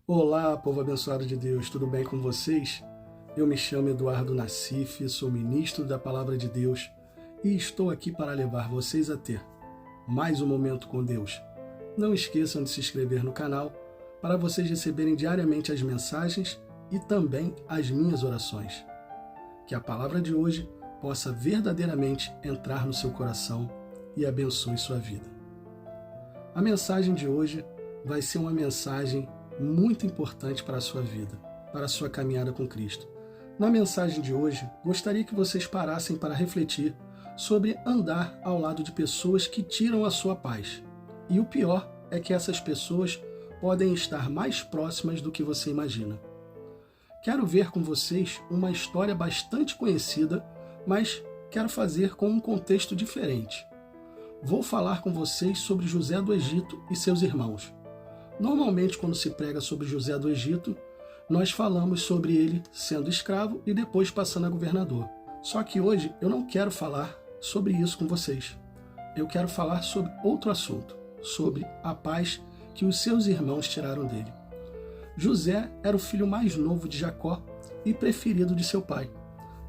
Olá, povo abençoado de Deus, tudo bem com vocês? Eu me chamo Eduardo Nassif, sou ministro da Palavra de Deus e estou aqui para levar vocês a ter mais um momento com Deus. Não esqueçam de se inscrever no canal para vocês receberem diariamente as mensagens e também as minhas orações. Que a palavra de hoje possa verdadeiramente entrar no seu coração e abençoe sua vida. A mensagem de hoje vai ser uma mensagem muito importante para a sua vida, para a sua caminhada com Cristo. Na mensagem de hoje, gostaria que vocês parassem para refletir sobre andar ao lado de pessoas que tiram a sua paz. E o pior é que essas pessoas podem estar mais próximas do que você imagina. Quero ver com vocês uma história bastante conhecida, mas quero fazer com um contexto diferente. Vou falar com vocês sobre José do Egito e seus irmãos. Normalmente, quando se prega sobre José do Egito, nós falamos sobre ele sendo escravo e depois passando a governador. Só que hoje eu não quero falar sobre isso com vocês. Eu quero falar sobre outro assunto, sobre a paz que os seus irmãos tiraram dele. José era o filho mais novo de Jacó e preferido de seu pai.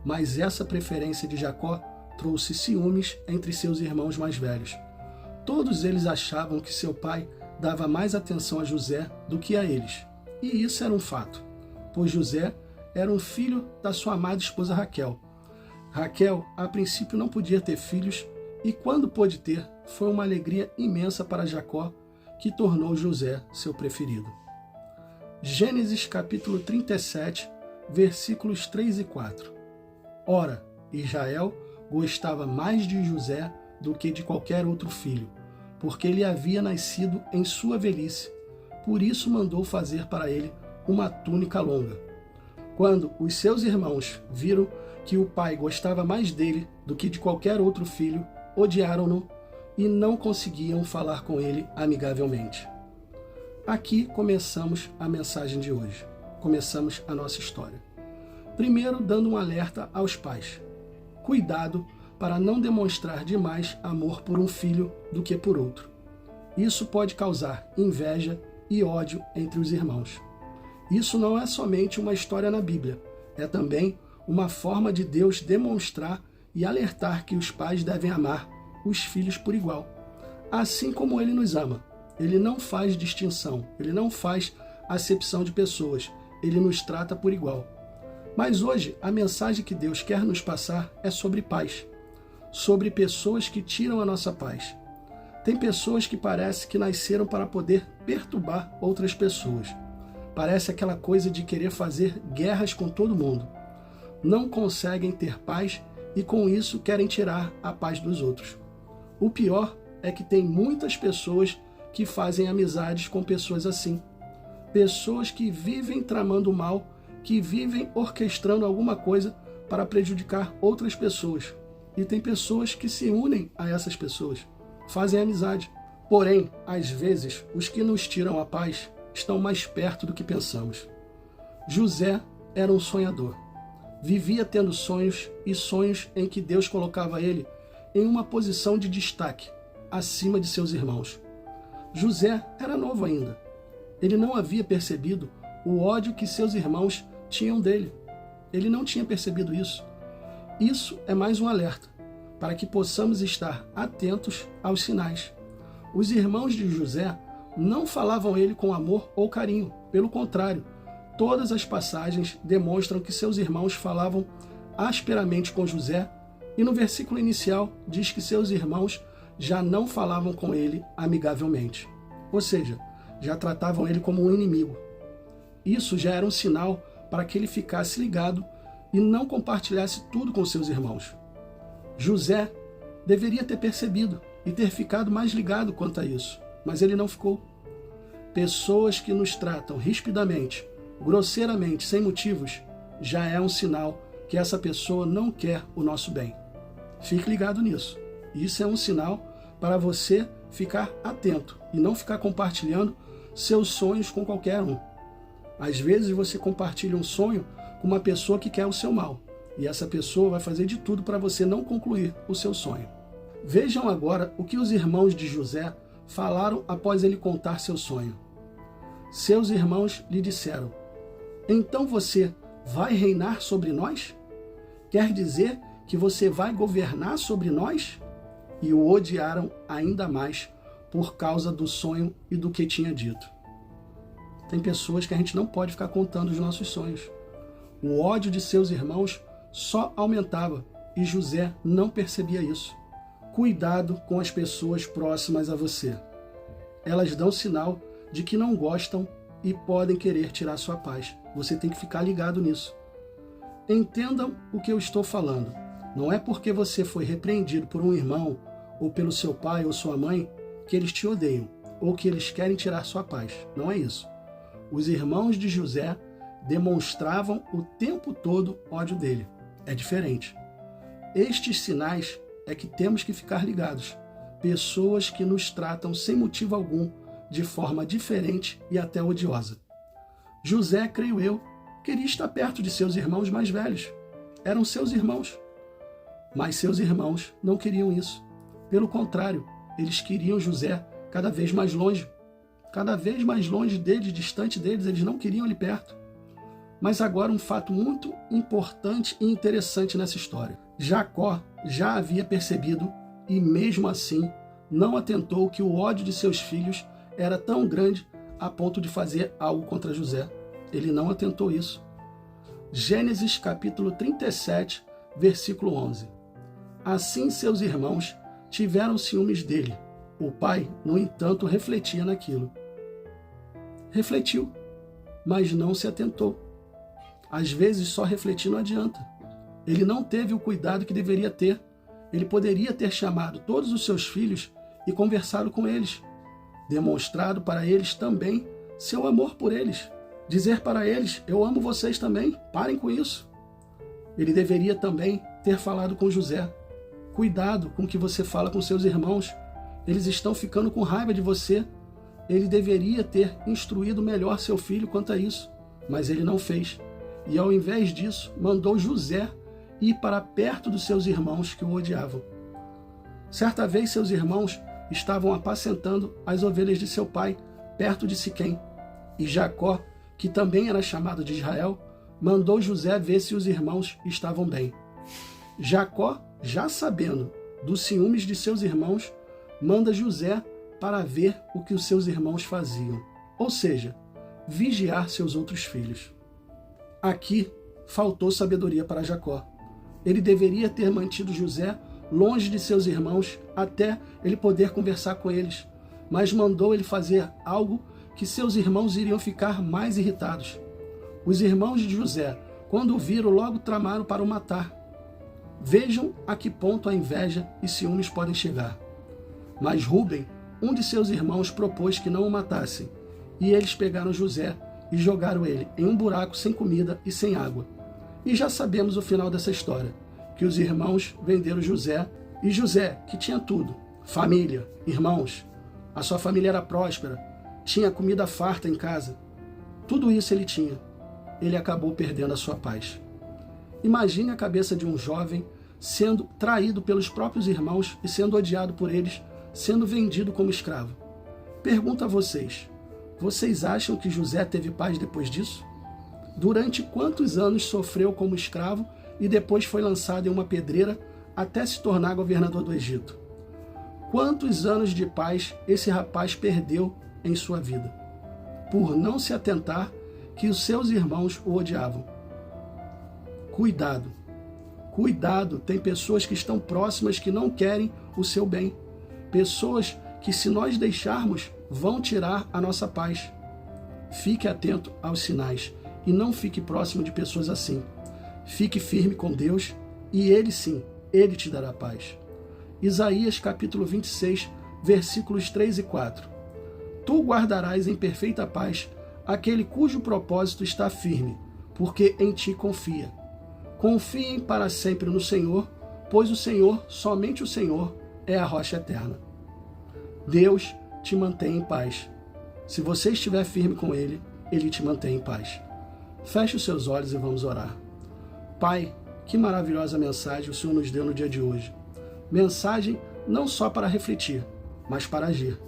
Mas essa preferência de Jacó trouxe ciúmes entre seus irmãos mais velhos. Todos eles achavam que seu pai dava mais atenção a José do que a eles. E isso era um fato, pois José era um filho da sua amada esposa Raquel. Raquel, a princípio, não podia ter filhos, e quando pôde ter, foi uma alegria imensa para Jacó, que tornou José seu preferido. Gênesis capítulo 37, versículos 3 e 4. Ora, Israel gostava mais de José do que de qualquer outro filho, porque ele havia nascido em sua velhice. Por isso mandou fazer para ele uma túnica longa. Quando os seus irmãos viram que o pai gostava mais dele do que de qualquer outro filho, odiaram-no e não conseguiam falar com ele amigavelmente. Aqui começamos a mensagem de hoje. Começamos a nossa história. Primeiro, dando um alerta aos pais. Cuidado para não demonstrar demais amor por um filho do que por outro. Isso pode causar inveja e ódio entre os irmãos. Isso não é somente uma história na Bíblia, é também uma forma de Deus demonstrar e alertar que os pais devem amar os filhos por igual. Assim como Ele nos ama. Ele não faz distinção, Ele não faz acepção de pessoas, Ele nos trata por igual. Mas hoje, a mensagem que Deus quer nos passar é sobre paz. Sobre pessoas que tiram a nossa paz. Tem pessoas que parece que nasceram para poder perturbar outras pessoas. Parece aquela coisa de querer fazer guerras com todo mundo. Não conseguem ter paz e com isso querem tirar a paz dos outros. O pior é que tem muitas pessoas que fazem amizades com pessoas assim. Pessoas que vivem tramando mal, que vivem orquestrando alguma coisa para prejudicar outras pessoas. E tem pessoas que se unem a essas pessoas, fazem amizade. Porém, às vezes, os que nos tiram a paz estão mais perto do que pensamos. José era um sonhador. Vivia tendo sonhos e sonhos em que Deus colocava ele em uma posição de destaque, acima de seus irmãos. José era novo ainda. Ele não havia percebido o ódio que seus irmãos tinham dele. Ele não tinha percebido isso. Isso é mais um alerta, para que possamos estar atentos aos sinais. Os irmãos de José não falavam ele com amor ou carinho, pelo contrário, todas as passagens demonstram que seus irmãos falavam asperamente com José, e no versículo inicial diz que seus irmãos já não falavam com ele amigavelmente, ou seja, já tratavam ele como um inimigo. Isso já era um sinal para que ele ficasse ligado e não compartilhasse tudo com seus irmãos. José deveria ter percebido e ter ficado mais ligado quanto a isso, mas ele não ficou. Pessoas que nos tratam rispidamente, grosseiramente, sem motivos, já é um sinal que essa pessoa não quer o nosso bem. Fique ligado nisso. Isso é um sinal para você ficar atento e não ficar compartilhando seus sonhos com qualquer um. Às vezes você compartilha um sonho com uma pessoa que quer o seu mal, e essa pessoa vai fazer de tudo para você não concluir o seu sonho. Vejam agora o que os irmãos de José falaram após ele contar seu sonho. Seus irmãos lhe disseram: então você vai reinar sobre nós? Quer dizer que você vai governar sobre nós? E o odiaram ainda mais por causa do sonho e do que tinha dito. Tem pessoas que a gente não pode ficar contando os nossos sonhos. O ódio de seus irmãos só aumentava e José não percebia isso. Cuidado com as pessoas próximas a você. Elas dão sinal de que não gostam e podem querer tirar sua paz. Você tem que ficar ligado nisso. Entendam o que eu estou falando. Não é porque você foi repreendido por um irmão ou pelo seu pai ou sua mãe que eles te odeiam ou que eles querem tirar sua paz. Não é isso. Os irmãos de José demonstravam o tempo todo ódio dele. É diferente. Estes sinais é que temos que ficar ligados. Pessoas que nos tratam sem motivo algum, de forma diferente e até odiosa. José, creio eu, queria estar perto de seus irmãos mais velhos. Eram seus irmãos. Mas seus irmãos não queriam isso. Pelo contrário, eles queriam José cada vez mais longe. Cada vez mais longe deles, distante deles, eles não queriam ali perto. Mas agora um fato muito importante e interessante nessa história. Jacó já havia percebido e mesmo assim não atentou que o ódio de seus filhos era tão grande a ponto de fazer algo contra José. Ele não atentou isso. Gênesis capítulo 37, versículo 11. Assim seus irmãos tiveram ciúmes dele. O pai, no entanto, refletia naquilo. Refletiu, mas não se atentou. Às vezes só refletir não adianta. Ele não teve o cuidado que deveria ter. Ele poderia ter chamado todos os seus filhos e conversado com eles, demonstrado para eles também seu amor por eles, dizer para eles: eu amo vocês também, parem com isso. Ele deveria também ter falado com José: cuidado com o que você fala com seus irmãos, eles estão ficando com raiva de você. Ele deveria ter instruído melhor seu filho quanto a isso, mas ele não fez. E ao invés disso, mandou José ir para perto dos seus irmãos que o odiavam. Certa vez seus irmãos estavam apacentando as ovelhas de seu pai, perto de Siquém. E Jacó, que também era chamado de Israel, mandou José ver se os irmãos estavam bem. Jacó, já sabendo dos ciúmes de seus irmãos, manda José para ver o que os seus irmãos faziam, ou seja, vigiar seus outros filhos. Aqui faltou sabedoria para Jacó. Ele deveria ter mantido José longe de seus irmãos até ele poder conversar com eles, mas mandou ele fazer algo que seus irmãos iriam ficar mais irritados. Os irmãos de José, quando o viram, logo tramaram para o matar. Vejam a que ponto a inveja e ciúmes podem chegar. Mas Rúben, um de seus irmãos, propôs que não o matassem, e eles pegaram José e jogaram ele em um buraco sem comida e sem água. E já sabemos o final dessa história, que os irmãos venderam José, e José, que tinha tudo, família, irmãos, a sua família era próspera, tinha comida farta em casa, tudo isso ele tinha. Ele acabou perdendo a sua paz. Imagine a cabeça de um jovem sendo traído pelos próprios irmãos e sendo odiado por eles, sendo vendido como escravo. Pergunto a vocês, vocês acham que José teve paz depois disso? Durante quantos anos sofreu como escravo e depois foi lançado em uma pedreira até se tornar governador do Egito? Quantos anos de paz esse rapaz perdeu em sua vida, por não se atentar que os seus irmãos o odiavam? Cuidado, cuidado, tem pessoas que estão próximas que não querem o seu bem, pessoas que, se nós deixarmos, vão tirar a nossa paz. Fique atento aos sinais e não fique próximo de pessoas assim. Fique firme com Deus e Ele sim, Ele te dará paz. Isaías capítulo 26, versículos 3 e 4. Tu guardarás em perfeita paz aquele cujo propósito está firme, porque em ti confia. Confiem para sempre no Senhor, pois o Senhor, somente o Senhor, é a rocha eterna. Deus te mantém em paz. Se você estiver firme com Ele, Ele te mantém em paz. Feche os seus olhos e vamos orar. Pai, que maravilhosa mensagem o Senhor nos deu no dia de hoje. Mensagem não só para refletir, mas para agir.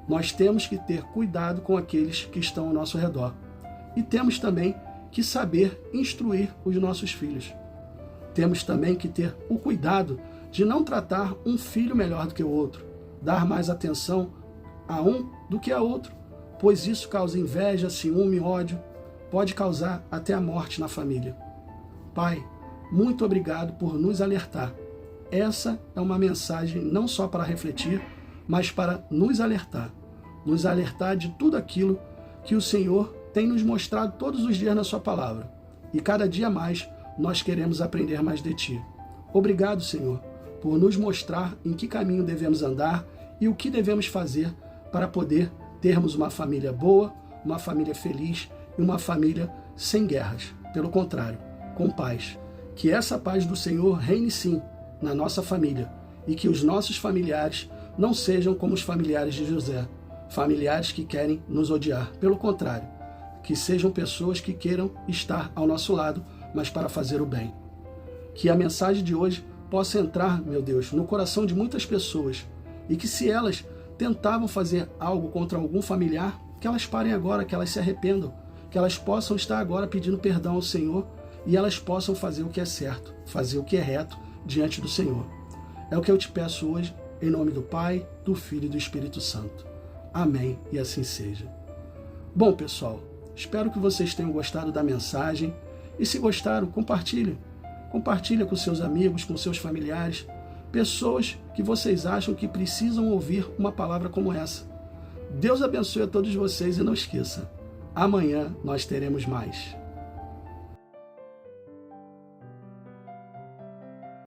nós temos que ter cuidado com aqueles que estão ao nosso redor. E temos também que saber instruir os nossos filhos. Temos também que ter o cuidado de não tratar um filho melhor do que o outro, dar mais atenção a um do que a outro, pois isso causa inveja, ciúme, ódio, pode causar até a morte na família. Pai, muito obrigado por nos alertar. Essa é uma mensagem não só para refletir, mas para nos alertar de tudo aquilo que o Senhor tem nos mostrado todos os dias na sua palavra. E cada dia mais nós queremos aprender mais de Ti. Obrigado, Senhor, por nos mostrar em que caminho devemos andar e o que devemos fazer para poder termos uma família boa, uma família feliz e uma família sem guerras. Pelo contrário, com paz. Que essa paz do Senhor reine sim na nossa família e que os nossos familiares não sejam como os familiares de José, familiares que querem nos odiar. Pelo contrário, que sejam pessoas que queiram estar ao nosso lado, mas para fazer o bem. Que a mensagem de hoje possa entrar, meu Deus, no coração de muitas pessoas e que se elas tentavam fazer algo contra algum familiar, que elas parem agora, que elas se arrependam, que elas possam estar agora pedindo perdão ao Senhor e elas possam fazer o que é certo, fazer o que é reto diante do Senhor. É o que eu te peço hoje, em nome do Pai, do Filho e do Espírito Santo. Amém, e assim seja. Bom, pessoal, espero que vocês tenham gostado da mensagem e se gostaram, compartilhem. Compartilhem com seus amigos, com seus familiares, pessoas que vocês acham que precisam ouvir uma palavra como essa. Deus abençoe a todos vocês e não esqueça, amanhã nós teremos mais.